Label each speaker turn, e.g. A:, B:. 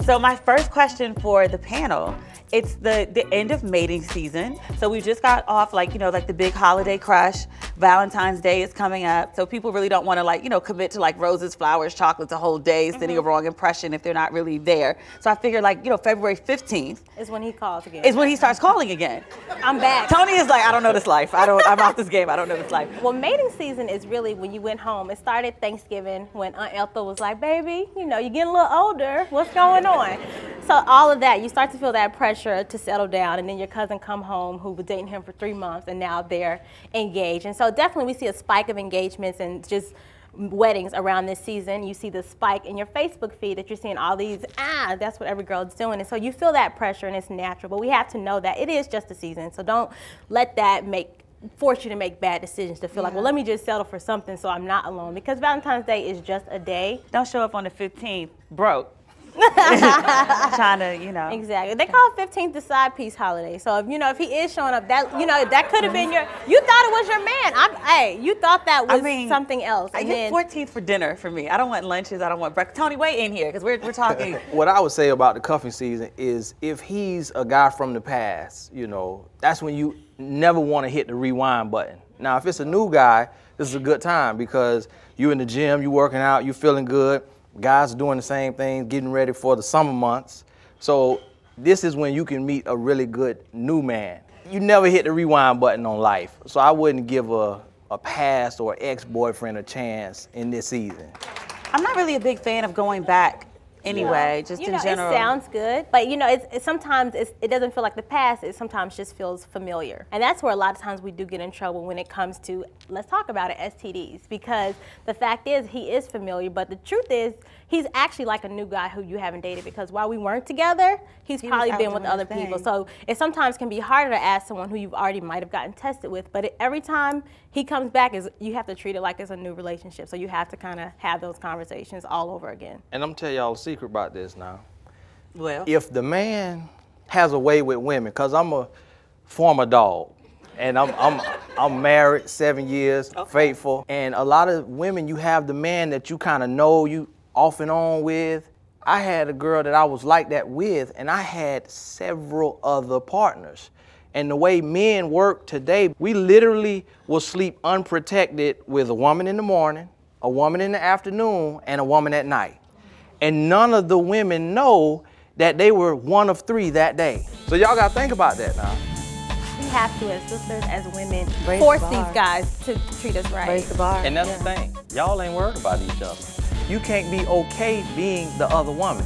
A: So my first question for the panel, it's the end of mating season. So we just got off like the big holiday crush. Valentine's Day is coming up. So people really don't want to commit to like roses, flowers, chocolates a whole day, sending a wrong impression if they're not really there. So I figured February 15th
B: is when he calls again.
A: Is when he starts calling again.
B: I'm back.
A: Tony is like, I don't know this life. I'm out this game. I don't know this life.
B: Well, mating season is really when you went home. It started Thanksgiving when Aunt Ethel was like, baby, you're getting a little older. What's going on? So all of that, you start to feel that pressure to settle down, and then your cousin come home who was dating him for 3 months, and now they're engaged. And so definitely we see a spike of engagements and just weddings around this season. You see the spike in your Facebook feed that you're seeing all these, that's what every girl is doing. And so you feel that pressure, and it's natural, but we have to know that it is just a season. So don't let that force you to make bad decisions, to feel like, well, let me just settle for something so I'm not alone, because Valentine's Day is just a day.
A: Don't show up on the 15th broke. Trying to,
B: Exactly. They call 15th the side piece holiday. So if he is showing up, that that could have been you thought it was your man. You thought that was something else.
A: I get 14th for dinner for me. I don't want lunches. I don't want breakfast. Tony, weigh in here because we're talking.
C: What I would say about the cuffing season is if he's a guy from the past, that's when you never want to hit the rewind button. Now, if it's a new guy, this is a good time because you're in the gym, you're working out, you're feeling good. Guys are doing the same thing, getting ready for the summer months. So this is when you can meet a really good new man. You never hit the rewind button on life. So I wouldn't give a past or ex-boyfriend a chance in this season.
A: I'm not really a big fan of going back anyway, just in general.
B: It sounds good, but sometimes it doesn't feel like the past. It sometimes just feels familiar. And that's where a lot of times we do get in trouble when it comes to, let's talk about it, STDs, because the fact is he is familiar, but the truth is he's actually like a new guy who you haven't dated, because while we weren't together, he's probably been with other people. So it sometimes can be harder to ask someone who you've already might have gotten tested with, but every time he comes back, you have to treat it like it's a new relationship. So you have to kind of have those conversations all over again.
C: And I'm telling y'all a secret about this now.
A: Well,
C: if the man has a way with women, because I'm a former dog, and I'm married 7 years, faithful, and a lot of women, you have the man that you kind of know, you off and on with. I had a girl that I was like that with, and I had several other partners. And the way men work today, we literally will sleep unprotected with a woman in the morning, a woman in the afternoon, and a woman at night. And none of the women know that they were one of 3 that day. So y'all gotta think about that now.
B: We have to, as sisters, as women, force these guys to treat us right.
A: Raise the bar.
C: And that's the thing, y'all ain't worried about each other. You can't be okay being the other woman.